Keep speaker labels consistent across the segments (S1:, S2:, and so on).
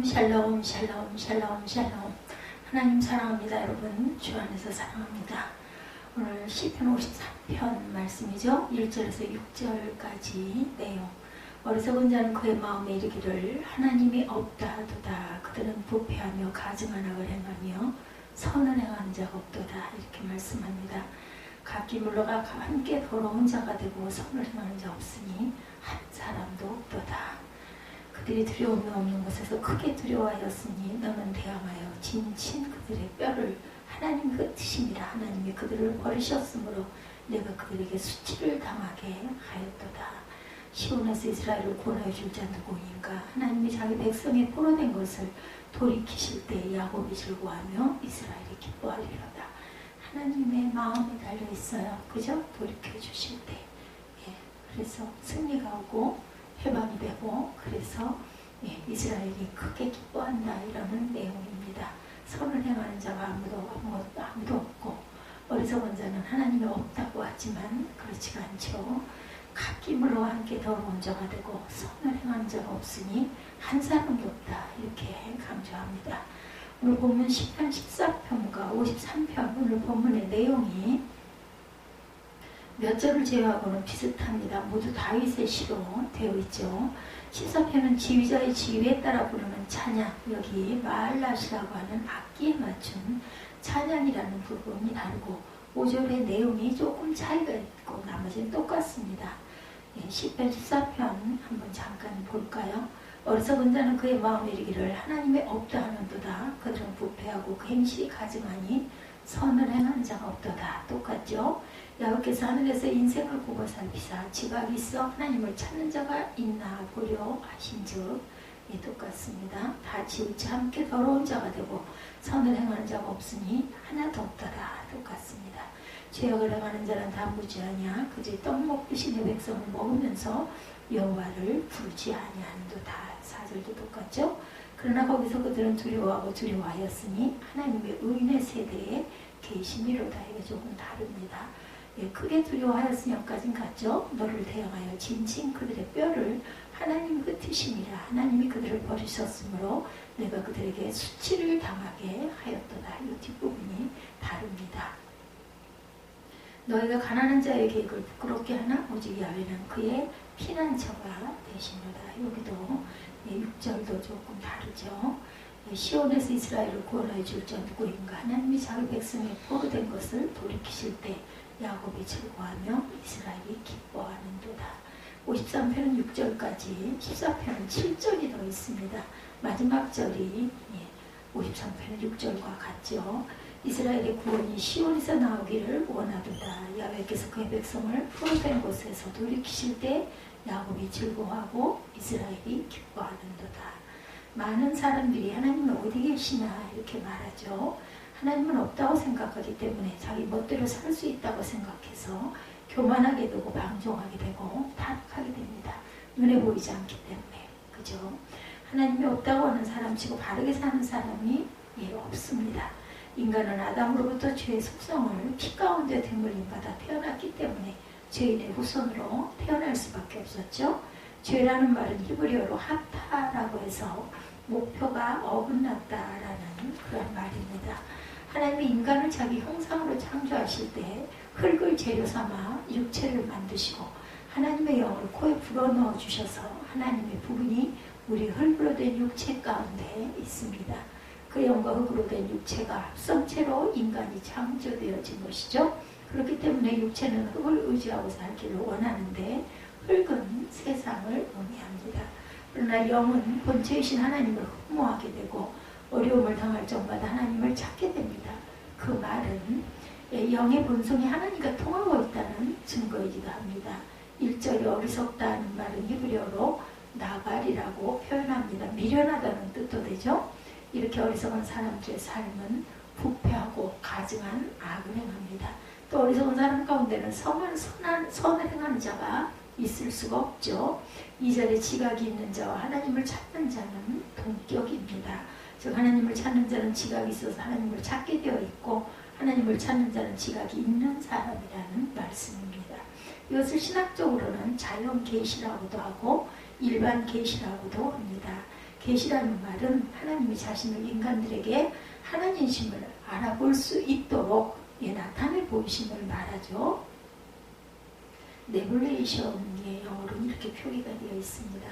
S1: 샬롬 샬롬 샬롬 샬롬. 하나님 사랑합니다. 여러분 주 안에서 사랑합니다. 오늘 시편 53편 말씀이죠. 1절에서 6절까지 내용. 어리석은 자는 그의 마음에 이르기를 하나님이 없다 하도다. 그들은 부패하며 가증한 악을 행하며 선을 행하는 자가 없도다. 이렇게 말씀합니다. 각기 물러가 함께 더러운 자가 되고 선을 행하는 자 없으니 한 사람도 없도다. 그들이 두려움이 없는 곳에서 크게 두려워하였으니 너는 대항하여 진친 그들의 뼈를 하나님 흩으심이라. 하나님이 그들을 버리셨으므로 내가 그들에게 수치를 당하게 하였도다. 시온에서 이스라엘을 구원하여 줄 자 누구인가. 하나님이 자기 백성이 포로된 것을 돌이키실 때 야곱이 즐거워하며 이스라엘이 기뻐하리로다. 하나님의 마음에 달려있어요. 그죠? 돌이켜 주실 때. 그래서 승리가 오고 해방이 되고, 그래서 이스라엘이 크게 기뻐한다 이라는 내용입니다. 선을 행하는 자가 아무도 없고, 어리석은 자는 하나님이 없다고 하지만 그렇지가 않죠. 각기 물러와 함께 더러운 자가 되고 선을 행하는 자가 없으니 한 사람도 없다 이렇게 강조합니다. 오늘 본문 10편 14편과 53편 오늘 본문의 내용이 몇 절을 제외하고는 비슷합니다. 모두 다윗의 시로 되어 있죠. 14편은 지휘자의 지휘에 따라 부르는 찬양, 여기 마알랏이라고 하는 악기에 맞춘 찬양이라는 부분이 다르고 5절의 내용이 조금 차이가 있고 나머지는 똑같습니다. 10편 14편 한번 잠깐 볼까요? 어리석은 자는 그의 마음에 이르기를 하나님이 없다 하는도다. 그들은 부패하고 그 행실이 가증하니 선을 행하는 자가 없도다. 똑같죠? 야곱께서 하늘에서 인생을 보고 살피사 지각이 있어 하나님을 찾는 자가 있나 보려 하신즉 똑같습니다. 다 지우치 함께 더러운 자가 되고 선을 행하는 자가 없으니 하나도 없더라. 똑같습니다. 죄악을 행하는 자는 다 무지하냐. 그저 떡 먹듯이 내 백성을 먹으면서 여호와를 부르지 아니하는도다. 4절도 똑같죠. 그러나 거기서 그들은 두려워하였으니 하나님의 의인의 세대에 계시미로다. 이게 조금 다릅니다. 크게 두려워하였으니 여기까지는 같죠. 너를 대항하여 진친 그들의 뼈를 하나님 흩으심이라. 하나님이 그들을 버리셨으므로 내가 그들에게 수치를 당하게 하였도다. 이 뒷부분이 다릅니다. 너희가 가난한 자의 계획을 부끄럽게 하나 오직 야훼는 그의 피난처가 되시노라. 여기도 6절도 조금 다르죠. 시온에서 이스라엘을 구원하여 줄 자 누구인가. 하나님이 자기 백성의 포로된 것을 돌이키실 때 야곱이 즐거워하며 이스라엘이 기뻐하는도다. 53편은 6절까지 14편은 7절이 더 있습니다. 마지막 절이 53편은 6절과 같죠. 이스라엘의 구원이 시온에서 나오기를 원하도다. 야훼께서 그의 백성을 포로된 곳에서 돌이키실 때 야곱이 즐거워하고 이스라엘이 기뻐하는도다. 많은 사람들이 하나님은 어디 계시나 이렇게 말하죠. 하나님은 없다고 생각하기 때문에 자기 멋대로 살 수 있다고 생각해서 교만하게 되고 방종하게 되고 타락하게 됩니다. 눈에 보이지 않기 때문에. 그죠? 하나님이 없다고 하는 사람치고 바르게 사는 사람이 없습니다. 인간은 아담으로부터 죄의 속성을 피 가운데 대물림 받아 태어났기 때문에 죄인의 후손으로 태어날 수밖에 없었죠. 죄라는 말은 히브리어로 하타라고 해서 목표가 어긋났다라는 그런 말입니다. 하나님이 인간을 자기 형상으로 창조하실 때 흙을 재료 삼아 육체를 만드시고 하나님의 영을 코에 불어넣어 주셔서 하나님의 부분이 우리 흙으로 된 육체 가운데 있습니다. 그 영과 흙으로 된 육체가 합성체로 인간이 창조되어진 것이죠. 그렇기 때문에 육체는 흙을 의지하고 살기를 원하는데 흙은 세상을 의미합니다. 그러나 영은 본체이신 하나님을 흠모하게 되고 어려움을 당할 적마다 하나님을 찾게 됩니다. 그 말은 영의 본성이 하나님과 통하고 있다는 증거이기도 합니다. 1절이 어리석다는 말은 히브리어로 나갈이라고 표현합니다. 미련하다는 뜻도 되죠. 이렇게 어리석은 사람들의 삶은 부패하고 가증한 악을 행합니다. 또 어리석은 사람 가운데는 선을 행하는 자가 있을 수가 없죠. 2절에 지각이 있는 자와 하나님을 찾는 자는 동격입니다. 즉 하나님을 찾는 자는 지각이 있어서 하나님을 찾게 되어 있고 하나님을 찾는 자는 지각이 있는 사람이라는 말씀입니다. 이것을 신학적으로는 자연 계시라고도 하고 일반 계시라고도 합니다. 계시라는 말은 하나님이 자신을 인간들에게 하나님심을 알아볼 수 있도록 나타내 보이심을 말하죠. 레블레이션의 영어로는 이렇게 표기가 되어 있습니다.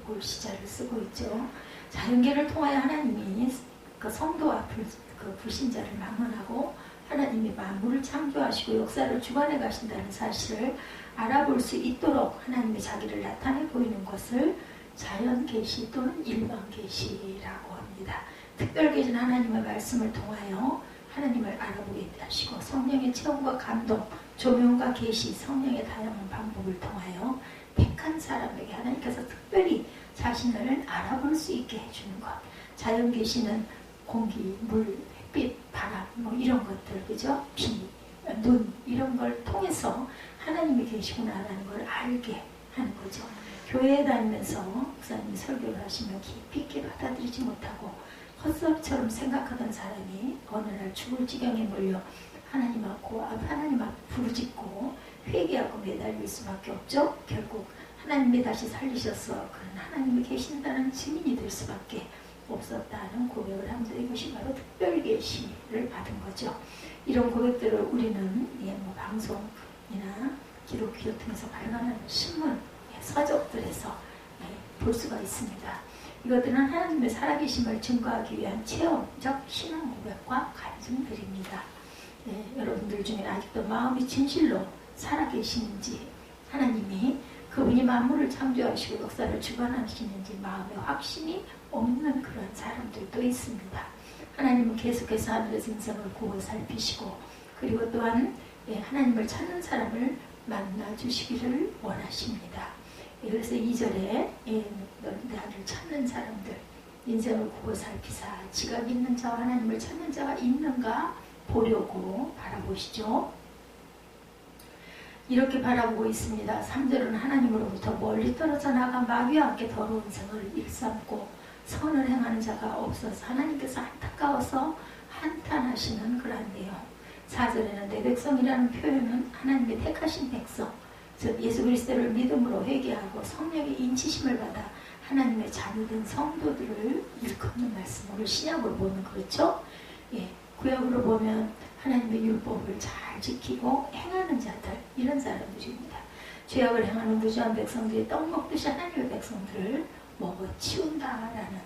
S1: 볼 시자를 쓰고 있죠. 자연계를 통하여 하나님이 그 성도 앞을 그 불신자를 막론하고 하나님이 만물을 창조하시고 역사를 주관해 가신다는 사실을 알아볼 수 있도록 하나님이 자기를 나타내 보이는 것을 자연 계시 또는 일반 계시라고 합니다. 특별 계시는 하나님의 말씀을 통하여 하나님을 알아보게 하시고 성령의 체험과 감동, 조명과 계시, 성령의 다양한 방법을 통하여 택한 사람에게 하나님께서 특별히 자신을 알아볼 수 있게 해주는 것. 자연 계시는 공기, 물, 햇빛, 바람 뭐 이런 것들, 그죠? 비, 눈 이런 걸 통해서 하나님이 계시구나라는 걸 알게 하는 거죠. 교회에 다니면서 목사님이 설교를 하시면 깊이 있게 받아들이지 못하고 헛소리처럼 생각하던 사람이 어느 날 죽을 지경에 몰려 하나님 앞 부르짖고 회개하고 매달릴 수밖에 없죠. 결국 하나님이 다시 살리셔서 그런 하나님이 계신다는 증인이 될 수밖에 없었다는 고백을 합니다. 이것이 바로 특별 계시를 받은 거죠. 이런 고백들을 우리는 뭐 방송이나 기독교 통해서 발간하는 신문, 서적들에서 볼 수가 있습니다. 이것들은 하나님의 살아계심을 증거하기 위한 체험적 신앙 고백과 간증들입니다. 여러분들 중에 아직도 마음이 진실로 살아계시는지, 하나님이 그분이 만물을 창조하시고 역사를 주관하시는지 마음에 확신이 없는 그런 사람들도 있습니다. 하나님은 계속해서 하늘에서 인생을 보고 살피시고, 그리고 또한 하나님을 찾는 사람을 만나주시기를 원하십니다. 그래서 2절에 나를 찾는 사람들, 인생을 보고 살피사 지각 있는 자와 하나님을 찾는 자가 있는가 보려고 바라보시죠. 이렇게 바라보고 있습니다. 3절은 하나님으로부터 멀리 떨어져 나가 마귀와 함께 더러운 생을 일삼고 선을 행하는 자가 없어서 하나님께서 안타까워서 한탄하시는 그러한 내용. 4절에는 내 백성이라는 표현은 하나님의 택하신 백성, 즉 예수 그리스도를 믿음으로 회개하고 성령의 인치심을 받아 하나님의 자녀된 성도들을 일컫는 말씀. 오늘 신약으로 보면 그렇죠. 구약으로 보면 하나님의 율법을 잘 지키고 행하는 자들, 이런 사람들입니다. 죄악을 행하는 무지한 백성들이 떡 먹듯이 하나님의 백성들을 먹어치운다라는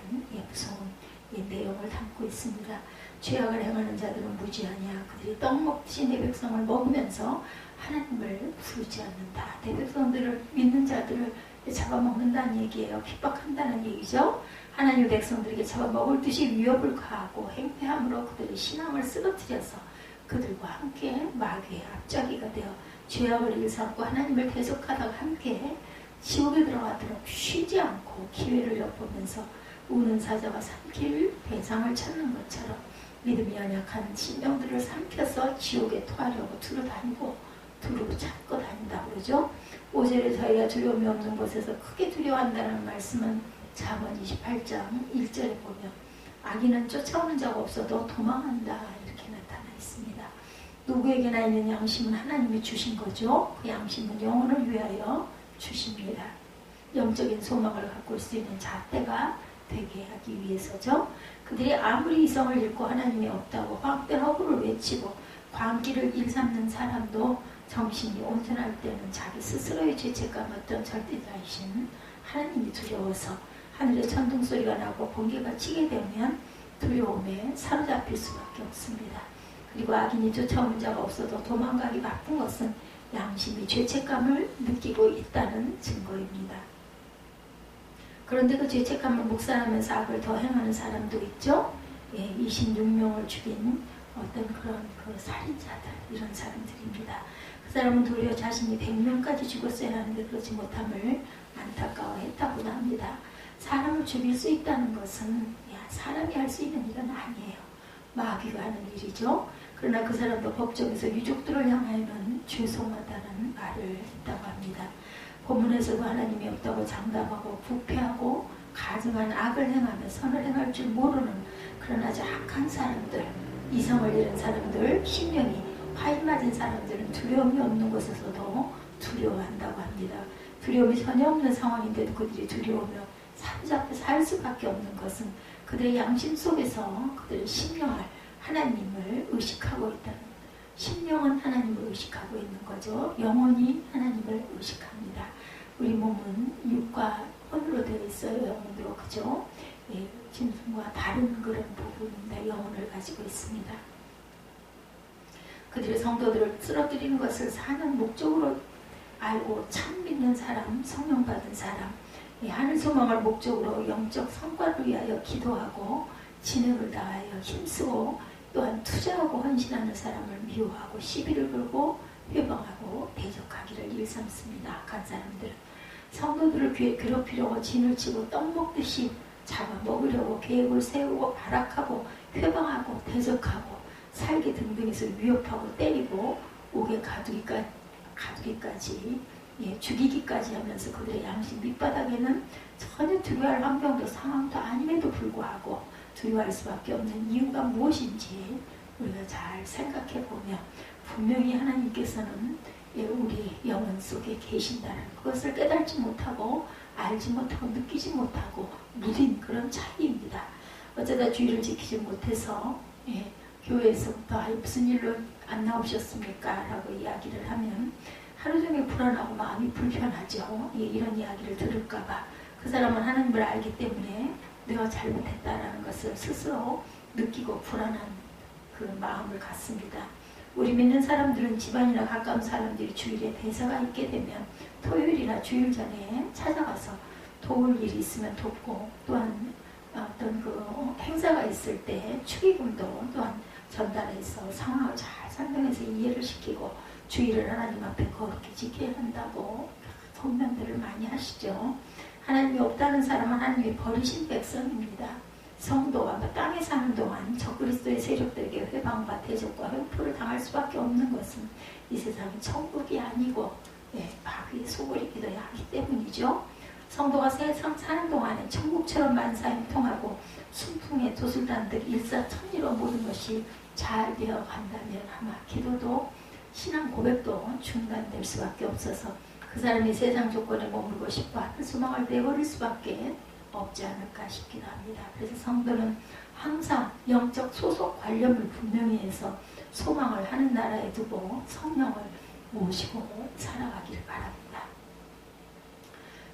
S1: 무서운 내용을 담고 있습니다. 죄악을 행하는 자들은 무지하냐, 그들이 떡 먹듯이 내 백성을 먹으면서 하나님을 부르지 않는다. 내 백성들을 믿는 자들을 잡아먹는다는 얘기예요. 핍박한다는 얘기죠. 하나님의 백성들에게 잡아먹을 듯이 위협을 가하고 행패함으로 그들의 신앙을 쓰러뜨려서 그들과 함께 마귀의 앞잡이가 되어 죄악을 일삼고 하나님을 대적하다가 함께 지옥에 들어가도록 쉬지 않고 기회를 엿보면서 우는 사자가 삼킬 배상을 찾는 것처럼 믿음이 연약한 신령들을 삼켜서 지옥에 토하려고 두루 다니고 두루 찾고 다닌다고 그러죠. 5절에 저희가 두려움이 없는 곳에서 크게 두려워한다는 말씀은 잠언 28장 1절에 보면 악인은 쫓아오는 자가 없어도 도망한다 이렇게 나타나 있습니다. 누구에게나 있는 양심은 하나님이 주신 거죠. 그 양심은 영혼을 위하여 주십니다. 영적인 소망을 가꿀 수 있는 잣대가 되게 하기 위해서죠. 그들이 아무리 이성을 잃고 하나님이 없다고 헛된 허구를 외치고 광기를 일삼는 사람도 정신이 온전할 때는 자기 스스로의 죄책감 어떤 절대자이신 하나님이 두려워서 하늘에 천둥 소리가 나고 번개가 치게 되면 두려움에 사로잡힐 수밖에 없습니다. 그리고 악인이 쫓아오는 자가 없어도 도망가기 바쁜 것은 양심이 죄책감을 느끼고 있다는 증거입니다. 그런데 그 죄책감을 묵살하면서 악을 더 행하는 사람도 있죠. 26명을 죽인 어떤 그런 그 살인자들, 이런 사람들입니다. 그 사람은 도리어 자신이 100명까지 죽었어야 하는데 그렇지 못함을 안타까워했다고도 합니다. 사람을 죽일 수 있다는 것은 사람이 할 수 있는 일은 아니에요. 마귀가 하는 일이죠. 그러나 그 사람도 법정에서 유족들을 향하여는 죄송하다는 말을 했다고 합니다. 본문에서도 하나님이 없다고 장담하고 부패하고 가증한 악을 행하며 선을 행할 줄 모르는 그런 아주 악한 사람들, 이성을 잃은 사람들, 심령이 화인 맞은 사람들은 두려움이 없는 곳에서도 두려워한다고 합니다. 두려움이 전혀 없는 상황인데도 그들이 두려우며 사로잡혀 살 수밖에 없는 것은 그들의 양심 속에서 그들의 심령을 하나님을 의식하고 있다는, 심령은 하나님을 의식하고 있는 거죠. 영혼이 하나님을 의식합니다. 우리 몸은 육과 혼으로 되어 있어요. 영혼도 그죠? 예, 짐승과 다른 그런 부분입니다. 영혼을 가지고 있습니다. 그들의 성도들을 쓰러뜨리는 것을 사는 목적으로 알고 참 믿는 사람, 성령 받은 사람, 예, 하늘 소망을 목적으로 영적 성과를 위하여 기도하고 진행을 다하여 힘쓰고 또한 투자하고 헌신하는 사람을 미워하고 시비를 걸고 회방하고 대적하기를 일삼습니다. 악한 사람들은 성도들을 괴롭히려고 진을 치고 떡 먹듯이 잡아먹으려고 계획을 세우고 발악하고 회방하고 대적하고 살기 등등해서 위협하고 때리고 옥에 가두기까지 예, 죽이기까지 하면서 그들의 양심 밑바닥에는 전혀 두려워할 환경도 상황도 아님에도 불구하고 두려워할 수밖에 없는 이유가 무엇인지 우리가 잘 생각해 보면 분명히 하나님께서는 예, 우리 영혼 속에 계신다는 그것을 깨닫지 못하고 알지 못하고 느끼지 못하고 무딘 그런 차이입니다. 어쩌다 주의를 지키지 못해서 예, 교회에서부터 무슨 일로 안 나오셨습니까? 라고 이야기를 하면 하루 종일 불안하고 마음이 불편하죠. 예, 이런 이야기를 들을까봐 그 사람은 하나님을 알기 때문에 내가 잘못했다라는 것을 스스로 느끼고 불안한 그 마음을 갖습니다. 우리 믿는 사람들은 집안이나 가까운 사람들이 주일에 대사가 있게 되면 토요일이나 주일 전에 찾아가서 도울 일이 있으면 돕고 또한 어떤 그 행사가 있을 때 축의금도 또한 전달해서 상황을 잘 설명해서 이해를 시키고 주일을 하나님 앞에 거룩히 지켜야 한다고 선명들을 많이 하시죠. 하나님이 없다는 사람은 하나님이 버리신 백성입니다. 성도와 땅에 사는 동안 적그리스도의 세력들에게 회방과 대적과 횡포를 당할 수밖에 없는 것은 이 세상이 천국이 아니고 예, 마귀의 소굴이기도 하기 때문이죠. 성도가 세상 사는 동안에 천국처럼 만사형통하고 순풍의 도술단들 일사천리로 모든 것이 잘 되어 간다면 아마 기도도 신앙 고백도 중단될 수밖에 없어서 그 사람이 세상 조건에 머물고 싶어 하는 소망을 내버릴 수밖에 없지 않을까 싶기도 합니다. 그래서 성도는 항상 영적 소속 관념을 분명히 해서 소망을 하는 나라에 두고 성령을 모시고 살아가기를 바랍니다.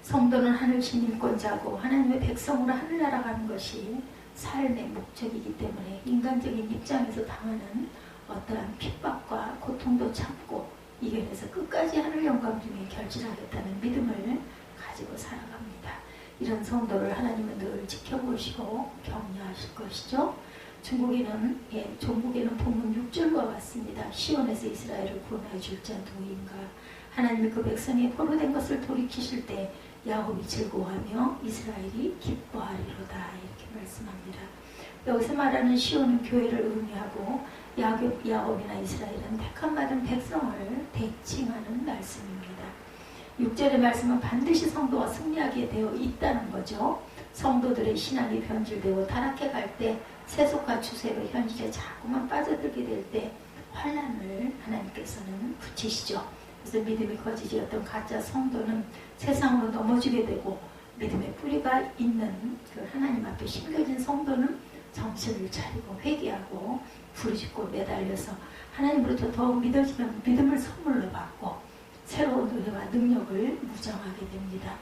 S1: 성도는 하늘 시민권자고 하나님의 백성으로 하늘나라 가는 것이 삶의 목적이기 때문에 인간적인 입장에서 당하는 어떠한 핍박과 고통도 참고 이겨내서 끝까지 하늘 영광 중에 결실하겠다는 믿음을 가지고 살아갑니다. 이런 성도를 하나님은 늘 지켜보시고 격려하실 것이죠. 종국에는 본문 6절과 같습니다. 시온에서 이스라엘을 구원해 줄 자 누구인가. 하나님이 그 백성이 포로된 것을 돌이키실 때 야곱이 즐거워하며 이스라엘이 기뻐하리로다 이렇게 말씀합니다. 여기서 말하는 시온은 교회를 의미하고 야곱이나 이스라엘은 택함받은 백성을 대칭하는 말씀입니다. 6절의 말씀은 반드시 성도가 승리하게 되어 있다는 거죠. 성도들의 신앙이 변질되고 타락해 갈 때 세속과 추세로 현실에 자꾸만 빠져들게 될 때 환난을 하나님께서는 붙이시죠. 그래서 믿음이 거짓이었던 가짜 성도는 세상으로 넘어지게 되고 믿음의 뿌리가 있는 그 하나님 앞에 심겨진 성도는 정신을 차리고 회개하고 부르짖고 매달려서 하나님으로부터 더욱 믿어지는 믿음을 선물로 받고 새로운 은혜와 능력을 무장하게 됩니다.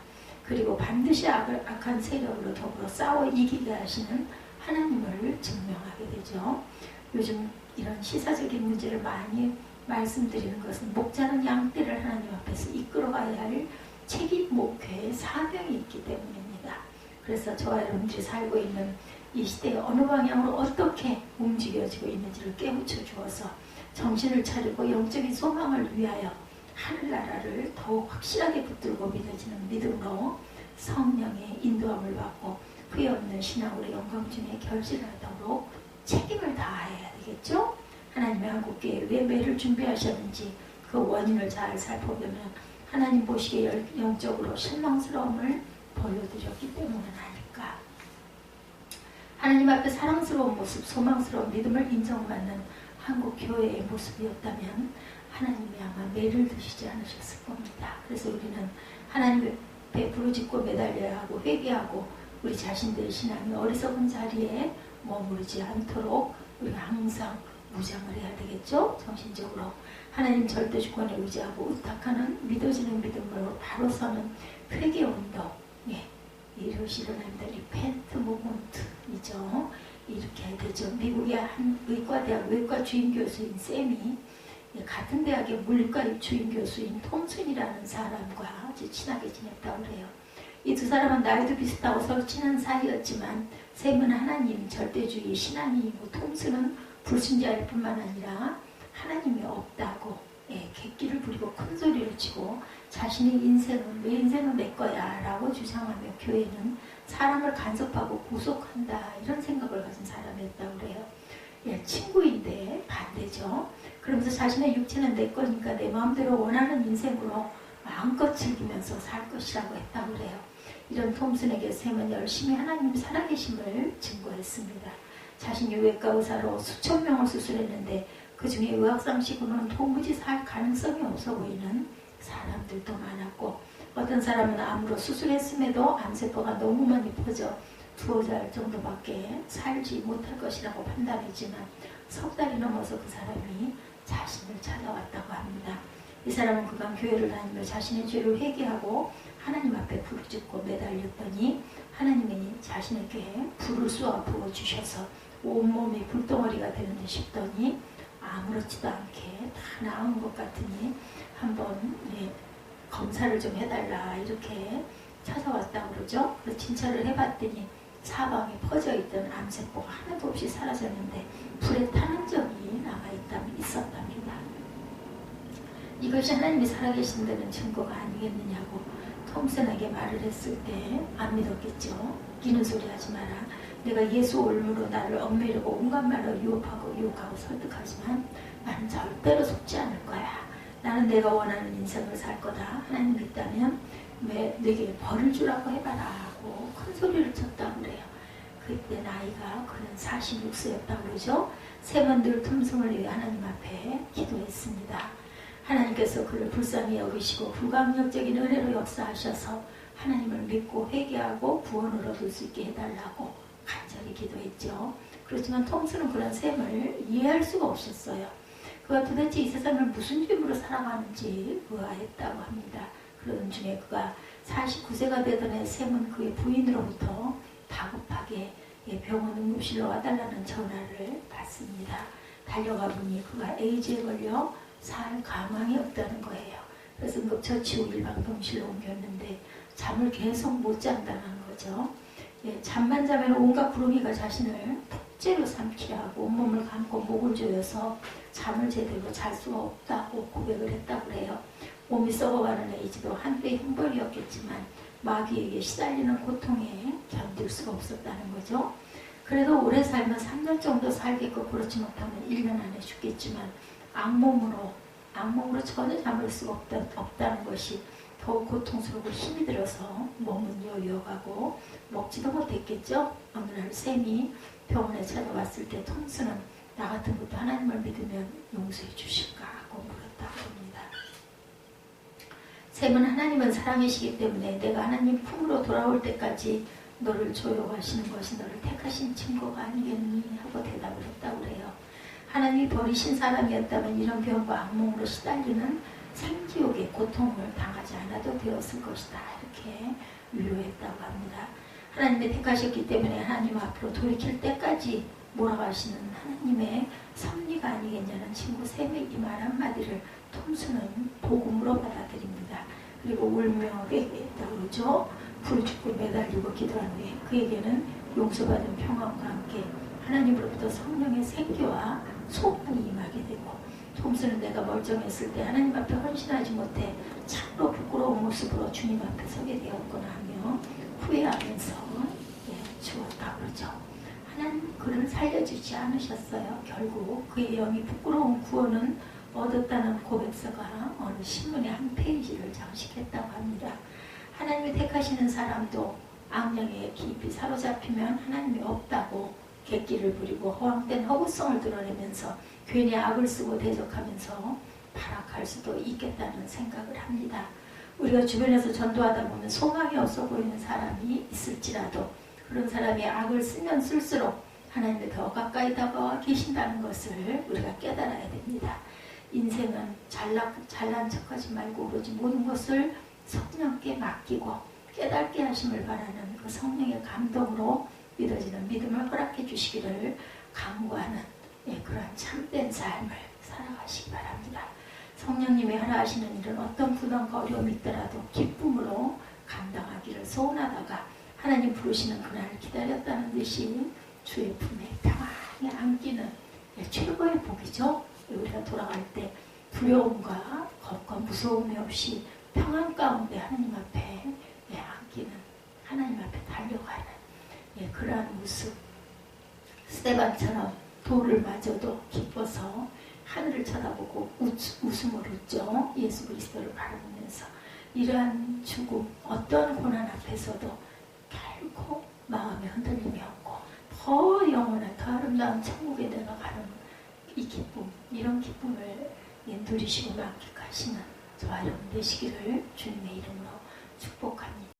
S1: 그리고 반드시 악한 세력으로 더불어 싸워 이기게 하시는 하나님을 증명하게 되죠. 요즘 이런 시사적인 문제를 많이 말씀드리는 것은 목자는 양떼를 하나님 앞에서 이끌어가야 할 책임 목회의 사명이 있기 때문입니다. 그래서 저와 여러분들이 살고 있는 이 시대에 어느 방향으로 어떻게 움직여지고 있는지를 깨우쳐 주어서 정신을 차리고 영적인 소망을 위하여 하늘나라를 더욱 확실하게 붙들고 믿어지는 믿음으로 성령의 인도함을 받고 후회 없는 신앙으로 영광 중에 결실하도록 책임을 다해야 되겠죠? 하나님의 한국교회에 왜 매를 준비하셨는지 그 원인을 잘 살펴보면 하나님 보시기에 영적으로 실망스러움을 보여드렸기 때문은 아닐까. 하나님 앞에 사랑스러운 모습, 소망스러운 믿음을 인정받는 한국교회의 모습이었다면 하나님이 아마 매를 드시지 않으셨을 겁니다. 그래서 우리는 하나님의 앞에 부르짖고 매달려야 하고 회개하고 우리 자신들의 신앙이 어리석은 자리에 머무르지 않도록 우리가 항상 무장을 해야 되겠죠. 정신적으로 하나님 절대 주권에 의지하고 의탁하는 믿어지는 믿음으로 바로 서는 회개 운동, 이것이 일어납니다. 리펜트 모먼트이죠. 이렇게 해야 되죠. 미국의 한 의과대학 외과 주임 교수인 쌤이 같은 대학의 물리과 주임 교수인 톰슨이라는 사람과 아주 친하게 지냈다고 그래요. 이 두 사람은 나이도 비슷하고 서로 친한 사이였지만 샘은 하나님 절대주의 신앙이고 톰슨은 불신자일 뿐만 아니라 하나님이 없다고 객기를 부리고 큰 소리를 치고 자신의 인생은 내 인생은 내 거야 라고 주장하며 교회는 사람을 간섭하고 구속한다 이런 생각을 가진 사람이었다고 그래요. 친구인데 반대죠. 그러면서 자신의 육체는 내 거니까 내 마음대로 원하는 인생으로 마음껏 즐기면서 살 것이라고 했다고 그래요. 이런 톰슨에게 샘은 열심히 하나님 살아계심을 증거했습니다. 자신이 외과 의사로 수천 명을 수술했는데 그 중에 의학상식으로는 도무지 살 가능성이 없어 보이는 사람들도 많았고 어떤 사람은 암으로 수술했음에도 암세포가 너무 많이 퍼져 2달 정도밖에 살지 못할 것이라고 판단했지만 석 달이 넘어서 그 사람이 자신을 찾아왔다고 합니다. 이 사람은 그간 교회를 다니며 자신의 죄를 회개하고 하나님 앞에 부르짖고 매달렸더니 하나님이 자신에게 불을 쏘아 부어주셔서 온몸이 불덩어리가 되는데 싶더니 아무렇지도 않게 다 나은 것 같으니 한번 검사를 좀 해달라 이렇게 찾아왔다고 그러죠. 그래서 진찰을 해봤더니 사방에 퍼져있던 암세포가 하나도 없이 사라졌는데 불에 타는 적이 있었답니다. 이것이 하나님이 살아계신 데는 증거가 아니겠느냐고 톰슨에게 말을 했을 때 안 믿었겠죠. 끼는 소리 하지 마라. 내가 예수 올무로 나를 얽매이고 온갖 말로 유혹하고 설득하지만 나는 절대로 속지 않을 거야. 나는 내가 원하는 인생을 살 거다. 하나님 있다면 내게 벌을 주라고 해봐라 하고 큰 소리를 쳤다고 그래요. 그때 나이가 그는 46세였다고 그러죠. 샘은 늘 톰슨을 위해 하나님 앞에 기도했습니다. 하나님께서 그를 불쌍히 여기시고 불강력적인 은혜로 역사하셔서 하나님을 믿고 회개하고 구원을 얻을 수 있게 해달라고 간절히 기도했죠. 그렇지만 톰슨은 그런 샘을 이해할 수가 없었어요. 그가 도대체 이 세상을 무슨 죄로 살아가는지 의아했다고 합니다. 그런 중에 그가 49세가 되던 해 샘은 그의 부인으로부터 다급하게 병원 응급실로 와달라는 전화를 받습니다. 달려가 보니 그가 에이즈에 걸려 살 가망이 없다는 거예요. 그래서 응급처치 후 일반병실로 옮겼는데 잠을 계속 못 잔다는 거죠. 잠만 자면 온갖 구름이가 자신을 턱죄로 삼키려 하고 온몸을 감고 목을 조여서 잠을 제대로 잘 수가 없다고 고백을 했다고 해요. 몸이 썩어가는 에이즈도 한때의 흉벌이었겠지만 마귀에게 시달리는 고통에 견딜 수가 없었다는 거죠. 그래도 오래 살면 3년 정도 살겠고 그렇지 못하면 1년 안에 죽겠지만 악몸으로 전혀 잠을 수가 없다는 것이 더욱 고통스럽고 힘이 들어서 몸은 여유어가고 먹지도 못했겠죠. 어느 날 샘이 병원에 찾아왔을 때 톰슨은 나 같은 것도 하나님을 믿으면 용서해 주실까 하고 물었다고 합니다. 샘은 하나님은 사랑이시기 때문에 내가 하나님 품으로 돌아올 때까지 너를 조여하시는 것이 너를 택하신 증거가 아니겠니 하고 대답을 했다고 해요. 하나님이 버리신 사람이었다면 이런 병과 악몽으로 시달리는 생지옥의 고통을 당하지 않아도 되었을 것이다. 이렇게 위로했다고 합니다. 하나님이 택하셨기 때문에 하나님 앞으로 돌이킬 때까지 몰아가시는 하나님의 섭리가 아니겠냐는 친구 샘의 이 말 한마디를 톰슨은 복음으로 받아들입니다. 그리고 울며 회개했다고 그러죠. 부르짖고 매달리고 기도한 후에 그에게는 용서받은 평안과 함께 하나님으로부터 성령의 생기와 소망이 임하게 되고 톰슨은 내가 멀쩡했을 때 하나님 앞에 헌신하지 못해 참으로 부끄러운 모습으로 주님 앞에 서게 되었구나 하며 후회하면서 죽었다고 그러죠. 하나님 그를 살려주지 않으셨어요. 결국 그의 영이 부끄러운 구원은 얻었다는 고백서가 어느 신문의 한 페이지를 장식했다고 합니다. 하나님이 택하시는 사람도 악령에 깊이 사로잡히면 하나님이 없다고 객기를 부리고 허황된 허구성을 드러내면서 괜히 악을 쓰고 대적하면서 발악할 수도 있겠다는 생각을 합니다. 우리가 주변에서 전도하다 보면 소망이 없어 보이는 사람이 있을지라도 그런 사람이 악을 쓰면 쓸수록 하나님께 더 가까이 다가와 계신다는 것을 우리가 깨달아야 됩니다. 인생은 잘난 척하지 말고 오로지 모든 것을 성령께 맡기고 깨닫게 하심을 바라는 그 성령의 감동으로 믿어지는 믿음을 허락해 주시기를 간구하는 그러한 참된 삶을 살아가시기 바랍니다. 성령님이 하라 하시는 일은 어떤 부담과 어려움이 있더라도 기쁨으로 감당하기를 소원하다가 하나님 부르시는 그날을 기다렸다는 듯이 주의 품에 평안히 안기는 최고의 복이죠. 우리가 돌아갈 때 두려움과 겁과 무서움이 없이 평안 가운데 하나님 앞에 안기는, 하나님 앞에 달려가는 그러한 모습. 스데반처럼 돌을 맞아도 기뻐서 하늘을 쳐다보고 웃음을 웃죠. 예수 그리스도를 바라보면서. 이러한 죽음, 어떤 고난 앞에서도 결코 마음의 흔들림이 없고 더 영원한, 더 아름다운 천국에 내가 가는 이 기쁨, 이런 기쁨을 누리시고 만끽하시는 저와 여러분 되시기를 주님의 이름으로 축복합니다.